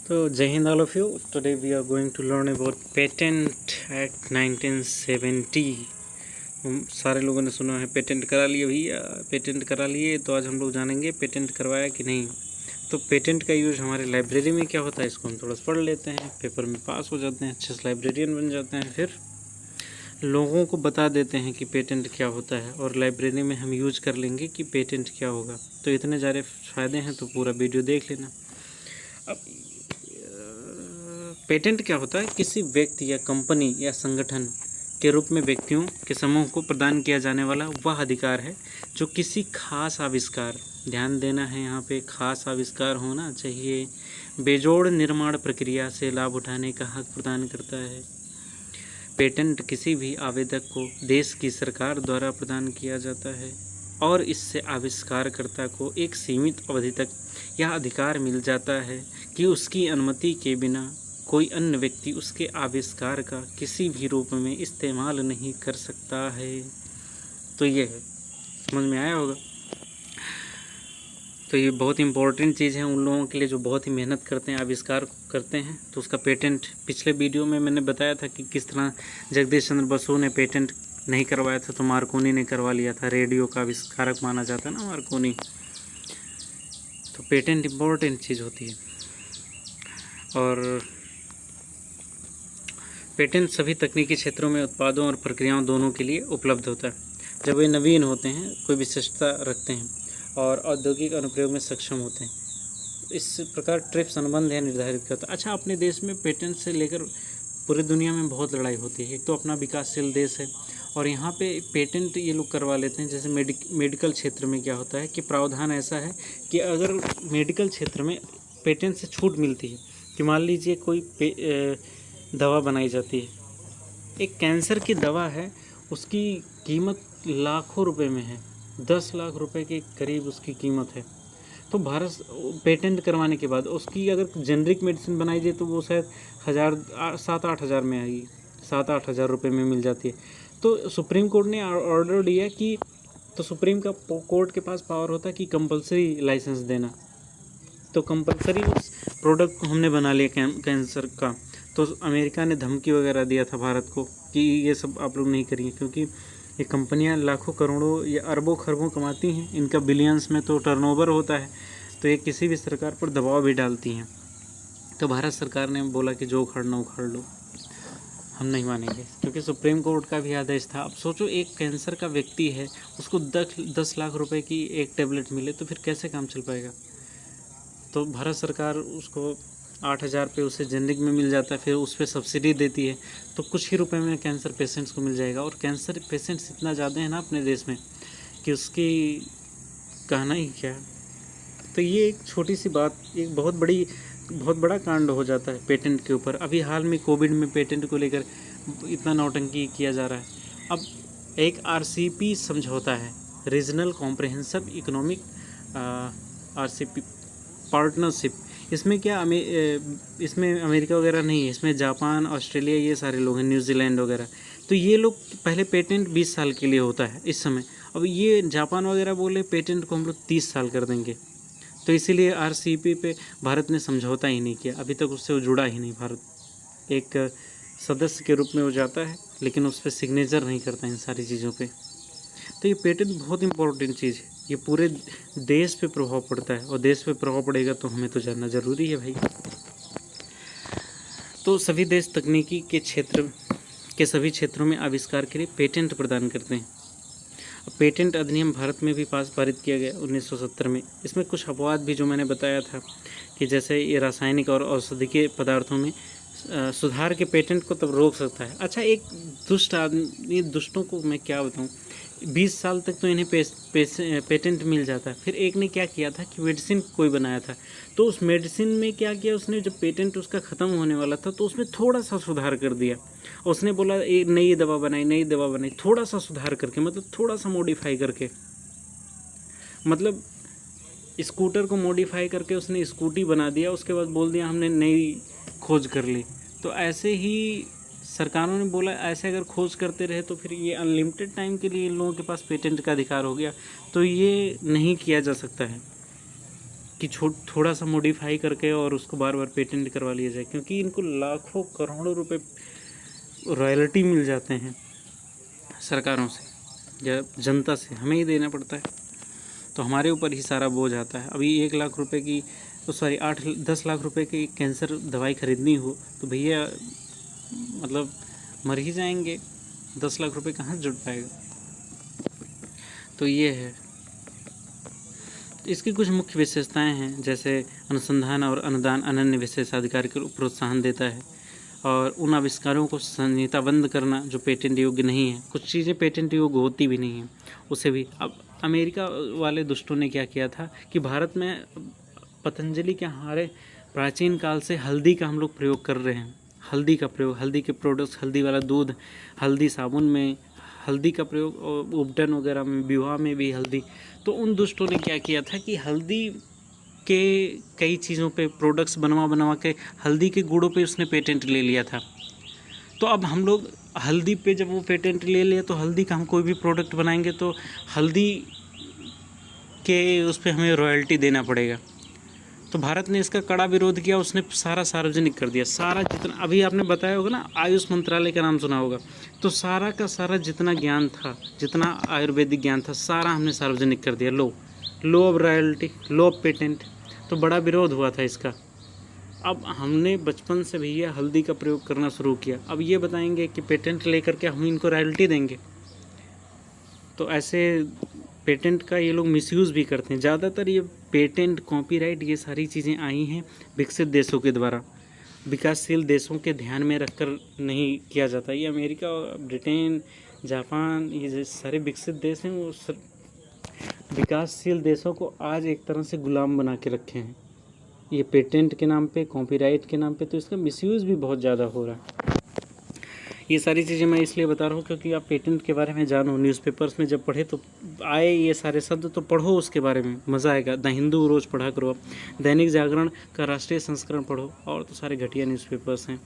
तो जय हिंद all of you. Today we are going to learn about patent act 1970। सारे लोगों ने सुना है पेटेंट करा लिए भैया, पेटेंट करा लिए। तो आज हम लोग जानेंगे पेटेंट करवाया कि नहीं। तो पेटेंट का यूज हमारे लाइब्रेरी में क्या होता है, इसको हम थोड़ा सा पढ़ लेते हैं, पेपर में पास हो जाते हैं, अच्छे से लाइब्रेरियन बन जाते हैं, फिर लोगों को बता देते हैं कि पेटेंट क्या होता है और लाइब्रेरी में हम यूज कर लेंगे कि पेटेंट क्या होगा। तो इतने सारे फ़ायदे हैं, तो पूरा वीडियो देख लेना। अब पेटेंट क्या होता है? किसी व्यक्ति या कंपनी या संगठन के रूप में व्यक्तियों के समूह को प्रदान किया जाने वाला वह अधिकार है जो किसी खास आविष्कार, ध्यान देना है यहाँ पे, खास आविष्कार होना चाहिए, बेजोड़ निर्माण प्रक्रिया से लाभ उठाने का हक प्रदान करता है। पेटेंट किसी भी आवेदक को देश की सरकार द्वारा प्रदान किया जाता है और इससे आविष्कारकर्ता को एक सीमित अवधि तक यह अधिकार मिल जाता है कि उसकी अनुमति के बिना कोई अन्य व्यक्ति उसके आविष्कार का किसी भी रूप में इस्तेमाल नहीं कर सकता है। तो ये है, समझ में आया होगा। तो ये बहुत इम्पोर्टेंट चीज़ है उन लोगों के लिए जो बहुत ही मेहनत करते हैं, आविष्कार करते हैं। तो उसका पेटेंट पिछले वीडियो में मैंने बताया था कि किस तरह जगदीश चंद्र बसु ने पेटेंट नहीं करवाया था तो मार्कोनी ने करवा लिया था। रेडियो का आविष्कारक माना जाता है ना मार्कोनी। तो पेटेंट इम्पोर्टेंट चीज़ होती है। और पेटेंट सभी तकनीकी क्षेत्रों में उत्पादों और प्रक्रियाओं दोनों के लिए उपलब्ध होता है जब वे नवीन होते हैं, कोई विशेषता रखते हैं और औद्योगिक अनुप्रयोग में सक्षम होते हैं। इस प्रकार ट्रिप्स अनुबंध है निर्धारित करता है। अच्छा, अपने देश में पेटेंट से लेकर पूरी दुनिया में बहुत लड़ाई होती है। एक तो अपना विकासशील देश है और यहाँ पे पेटेंट ये लोग करवा लेते हैं। जैसे मेडिकल क्षेत्र में क्या होता है कि प्रावधान ऐसा है कि अगर मेडिकल क्षेत्र में पेटेंट से छूट मिलती है कि मान लीजिए कोई दवा बनाई जाती है, एक कैंसर की दवा है, उसकी कीमत लाखों रुपए में है, 10 लाख रुपए के करीब उसकी कीमत है। तो भारत पेटेंट करवाने के बाद उसकी अगर जेनरिक मेडिसिन बनाई जाए तो वो शायद 7-8 हज़ार में आएगी, 7-8 हज़ार रुपये में मिल जाती है। तो सुप्रीम कोर्ट ने ऑर्डर दिया कि, तो सुप्रीम का कोर्ट के पास पावर होता है कि कंपलसरी लाइसेंस देना। तो कंपलसरी उस प्रोडक्ट को हमने बना लिया कैंसर का। तो अमेरिका ने धमकी वगैरह दिया था भारत को कि ये सब आप लोग नहीं करिए, क्योंकि ये कंपनियां लाखों करोड़ों या अरबों खरबों कमाती हैं, इनका बिलियंस में तो टर्नओवर होता है। तो ये किसी भी सरकार पर दबाव भी डालती हैं। तो भारत सरकार ने बोला कि जो उखाड़ना उखाड़ लो, हम नहीं मानेंगे, क्योंकि सुप्रीम कोर्ट का भी आदेश था। अब सोचो, एक कैंसर का व्यक्ति है, उसको 10 लाख रुपए की एक टेबलेट मिले तो फिर कैसे काम चल पाएगा। तो भारत सरकार उसको 8,000 पे उसे जेनरिक में मिल जाता है, फिर उस पर सब्सिडी देती है, तो कुछ ही रुपए में कैंसर पेशेंट्स को मिल जाएगा। और कैंसर पेशेंट्स इतना ज़्यादा है ना अपने देश में कि उसकी कहना ही क्या है। तो ये एक छोटी सी बात एक बहुत बड़ा कांड हो जाता है पेटेंट के ऊपर। अभी हाल में कोविड में पेटेंट को लेकर इतना नौटंकी किया जा रहा है। अब एक RCP समझौता है, regional comprehensive economic RCP partnership. इसमें क्या इसमें अमेरिका वगैरह नहीं है, इसमें जापान, ऑस्ट्रेलिया, ये सारे लोग हैं, न्यूजीलैंड वगैरह। तो ये लोग पहले पेटेंट 20 साल के लिए होता है इस समय। अब ये जापान वगैरह बोले पेटेंट को हम लोग 30 साल कर देंगे। तो इसीलिए RCP पे भारत ने समझौता ही नहीं किया, अभी तक उससे वो जुड़ा ही नहीं। भारत एक सदस्य के रूप में वो जाता है लेकिन उस पर सिग्नेचर नहीं करता इन सारी चीज़ों पर। तो ये पेटेंट बहुत इंपॉर्टेंट चीज़ है, ये पूरे देश पे प्रभाव पड़ता है और देश पे प्रभाव पड़ेगा तो हमें तो जानना ज़रूरी है भाई। तो सभी देश तकनीकी के क्षेत्र के सभी क्षेत्रों में आविष्कार के लिए पेटेंट प्रदान करते हैं। पेटेंट अधिनियम भारत में भी पारित किया गया 1970 में। इसमें कुछ अपवाद भी जो मैंने बताया था कि जैसे ये रासायनिक और औषधीय पदार्थों में सुधार के पेटेंट को तब रोक सकता है। अच्छा, एक दुष्ट आदमी, दुष्टों को मैं क्या बताऊँ, 20 साल तक तो इन्हें पेटेंट मिल जाता है। फिर एक ने क्या किया था कि मेडिसिन कोई बनाया था, तो उस मेडिसिन में क्या किया उसने, जब पेटेंट उसका ख़त्म होने वाला था तो उसमें थोड़ा सा सुधार कर दिया। उसने बोला एक नई दवा बनाई, थोड़ा सा सुधार करके, मतलब थोड़ा सा मॉडिफाई करके, मतलब स्कूटर को मॉडिफाई करके उसने स्कूटी बना दिया। उसके बाद बोल दिया हमने नई खोज कर ली। तो ऐसे ही सरकारों ने बोला ऐसे अगर खोज करते रहे तो फिर ये अनलिमिटेड टाइम के लिए इन लोगों के पास पेटेंट का अधिकार हो गया। तो ये नहीं किया जा सकता है कि थोड़ा सा मॉडिफाई करके और उसको बार बार पेटेंट करवा लिया जाए, क्योंकि इनको लाखों करोड़ों रुपए रॉयल्टी मिल जाते हैं सरकारों से या जनता से, हमें ही देना पड़ता है, तो हमारे ऊपर ही सारा बोझ आता है। अभी 1 लाख रुपए की तो 10 लाख रुपए की कैंसर दवाई खरीदनी हो तो भैया मतलब मर ही जाएंगे, 10 लाख रुपए कहाँ जुट पाएगा। तो ये है, इसकी कुछ मुख्य विशेषताएं हैं, जैसे अनुसंधान और अनुदान अनन्य विशेषाधिकार को प्रोत्साहन देता है, और उन आविष्कारों को संहिताबद्ध करना जो पेटेंट योग्य नहीं है, कुछ चीज़ें पेटेंट योग्य होती भी नहीं हैं उसे भी। अब अमेरिका वाले दुष्टों ने क्या किया था कि भारत में पतंजलि के हमारे प्राचीन काल से हल्दी का हम लोग प्रयोग कर रहे हैं, हल्दी का प्रयोग, हल्दी के प्रोडक्ट्स, हल्दी वाला दूध, हल्दी साबुन में हल्दी का प्रयोग, और उपटन वगैरह में, विवाह में भी हल्दी। तो उन दुष्टों ने क्या किया था कि हल्दी के कई चीज़ों पे प्रोडक्ट्स बनवा के हल्दी के गुणों पे उसने पेटेंट ले लिया था। तो अब हम लोग हल्दी पे जब वो पेटेंट ले लिया तो हल्दी का हम कोई भी प्रोडक्ट बनाएंगे तो हल्दी के उस पर हमें रॉयल्टी देना पड़ेगा। तो भारत ने इसका कड़ा विरोध किया, उसने सारा सार्वजनिक कर दिया, सारा जितना अभी आपने बताया होगा ना, आयुष मंत्रालय का नाम सुना होगा, तो सारा का सारा जितना ज्ञान था, जितना आयुर्वेदिक ज्ञान था, सारा हमने सार्वजनिक कर दिया। Low of royalty, low of patent. तो बड़ा विरोध हुआ था इसका। अब हमने बचपन से भैया हल्दी का प्रयोग करना शुरू किया, अब ये बताएंगे कि पेटेंट लेकर के हम इनको रॉयल्टी देंगे। तो ऐसे पेटेंट का ये लोग मिसयूज़ भी करते हैं। ज़्यादातर ये पेटेंट, कॉपीराइट, ये सारी चीज़ें आई हैं विकसित देशों के द्वारा, विकासशील देशों के ध्यान में रखकर नहीं किया जाता। ये अमेरिका, ब्रिटेन, जापान, ये जो सारे विकसित देश हैं वो विकासशील देशों को आज एक तरह से गुलाम बना के रखे हैं, ये पेटेंट के नाम पे, कॉपीराइट के नाम पे। तो इसका मिसयूज़ भी बहुत ज़्यादा हो रहा है। ये सारी चीज़ें मैं इसलिए बता रहा हूँ क्योंकि आप पेटेंट के बारे में जानो, न्यूज़पेपर्स में जब पढ़े तो आए ये सारे शब्द तो पढ़ो, उसके बारे में मज़ा आएगा। द हिंदू रोज़ पढ़ा करो आप, दैनिक जागरण का राष्ट्रीय संस्करण पढ़ो, और तो सारे घटिया न्यूज़पेपर्स हैं।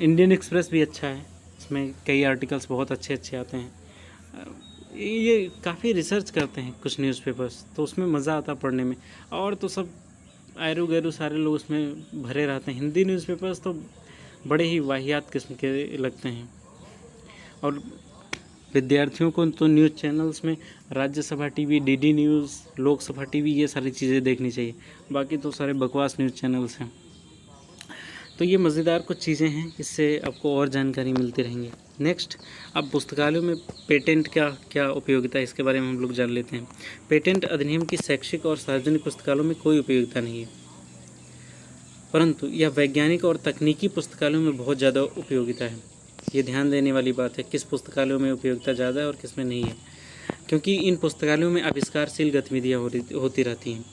इंडियन एक्सप्रेस भी अच्छा है, इसमें कई आर्टिकल्स बहुत अच्छे अच्छे आते हैं। ये काफ़ी रिसर्च करते हैं कुछ न्यूज़पेपर्स, तो उसमें मज़ा आता पढ़ने में। और तो सब आयरू गैरू सारे लोग उसमें भरे रहते हैं। हिंदी न्यूज़पेपर्स तो बड़े ही वाहियात किस्म के लगते हैं। और विद्यार्थियों को तो न्यूज़ चैनल्स में Rajya Sabha TV, DD news, Lok Sabha TV, ये सारी चीज़ें देखनी चाहिए। बाकी तो सारे बकवास न्यूज़ चैनल्स हैं। तो ये मज़ेदार कुछ चीज़ें हैं, इससे आपको और जानकारी मिलती रहेंगी। नेक्स्ट, अब पुस्तकालयों में पेटेंट का क्या उपयोगिता है, इसके बारे में हम लोग जान लेते हैं। पेटेंट अधिनियम की शैक्षिक और सार्वजनिक पुस्तकालयों में कोई उपयोगिता नहीं है, परंतु यह वैज्ञानिक और तकनीकी पुस्तकालयों में बहुत ज़्यादा उपयोगिता है। ये ध्यान देने वाली बात है किस पुस्तकालयों में उपयोगिता ज़्यादा है और किस में नहीं है, क्योंकि इन पुस्तकालयों में आविष्कारशील गतिविधियाँ होती रहती हैं,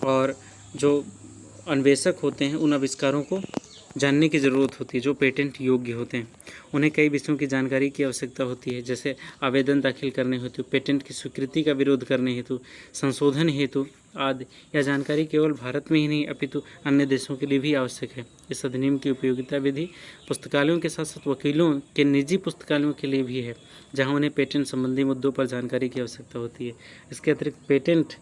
और जो अन्वेषक होते हैं उन आविष्कारों को जानने की ज़रूरत होती है जो पेटेंट योग्य होते हैं। उन्हें कई विषयों की जानकारी की आवश्यकता होती है, जैसे आवेदन दाखिल करने हेतु, पेटेंट की स्वीकृति का विरोध करने हेतु, संशोधन हेतु आदि। यह जानकारी केवल भारत में ही नहीं अपितु अन्य देशों के लिए भी आवश्यक है। इस अधिनियम की उपयोगिता विधि पुस्तकालयों के साथ साथ वकीलों के निजी पुस्तकालयों के लिए भी है, जहाँ उन्हें पेटेंट संबंधी मुद्दों पर जानकारी की आवश्यकता होती है। इसके अतिरिक्त पेटेंट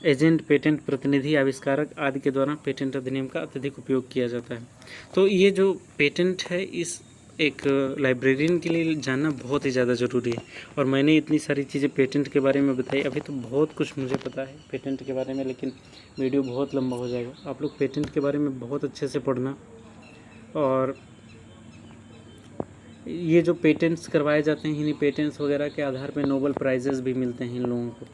एजेंट, पेटेंट प्रतिनिधि, आविष्कारक आदि के द्वारा पेटेंट अधिनियम का अत्यधिक उपयोग किया जाता है। तो ये जो पेटेंट है, इस एक लाइब्रेरियन के लिए जानना बहुत ही ज़्यादा ज़रूरी है। और मैंने इतनी सारी चीज़ें पेटेंट के बारे में बताई, अभी तो बहुत कुछ मुझे पता है पेटेंट के बारे में, लेकिन वीडियो बहुत लंबा हो जाएगा। आप लोग पेटेंट के बारे में बहुत अच्छे से पढ़ना। और ये जो पेटेंट्स करवाए जाते हैं, इन्हीं पेटेंट्स वगैरह के आधार पर नोबेल प्राइजेज़ भी मिलते हैं इन लोगों को।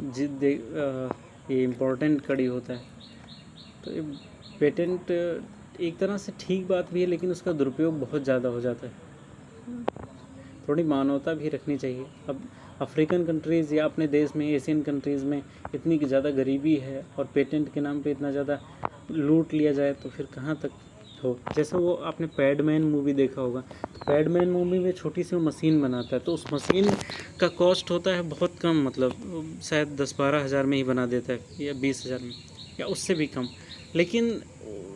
ये इम्पोर्टेंट कड़ी होता है। तो ये पेटेंट एक तरह से ठीक बात भी है, लेकिन उसका दुरुपयोग बहुत ज़्यादा हो जाता है। थोड़ी मानवता भी रखनी चाहिए। अब अफ्रीकन कंट्रीज़ या अपने देश में, एशियन कंट्रीज़ में इतनी ज़्यादा गरीबी है और पेटेंट के नाम पे इतना ज़्यादा लूट लिया जाए तो फिर कहाँ तक हो। जैसे वो आपने पैडमैन मूवी देखा होगा, तो पैडमैन मूवी में छोटी सी वो मशीन बनाता है, तो उस मशीन का कॉस्ट होता है बहुत कम, मतलब शायद 10-12 हज़ार में ही बना देता है, या 20 हज़ार में, या उससे भी कम। लेकिन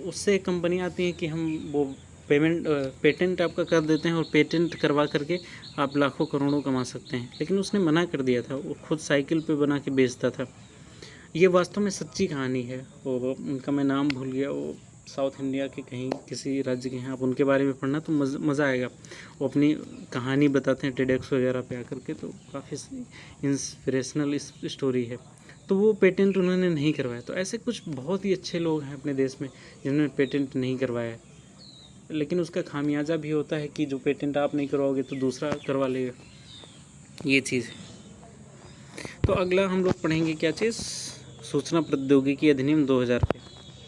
उससे एक कंपनी आती है कि हम वो पेटेंट आपका कर देते हैं और पेटेंट करवा करके आप लाखों करोड़ों कमा सकते हैं। लेकिन उसने मना कर दिया था, वो खुद साइकिल पे बना के बेचता था। ये वास्तव में सच्ची कहानी है। वो उनका मैं नाम भूल गया, वो साउथ इंडिया के कहीं किसी राज्य के हैं, आप उनके बारे में पढ़ना तो मज़ा आएगा। वो अपनी कहानी बताते हैं टेडेक्स वगैरह पे आकर के, तो काफ़ी इंस्पिरेशनल स्टोरी है। तो वो पेटेंट उन्होंने नहीं करवाया। तो ऐसे कुछ बहुत ही अच्छे लोग हैं अपने देश में जिन्होंने पेटेंट नहीं करवाया है, लेकिन उसका खामियाजा भी होता है कि जो पेटेंट आप नहीं करवाओगे तो दूसरा करवा लेगा, ये चीज़ है। तो अगला हम लोग पढ़ेंगे क्या चीज़, सूचना प्रौद्योगिकी अधिनियम 2000 पे।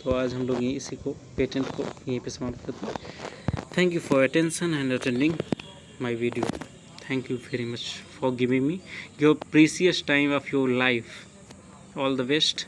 तो आज हम लोग इसी को पेटेंट को यहीं पे समाप्त करते हैं। Thank you for attention and attending my video. Thank you very much for giving me your precious time of your life. All the best.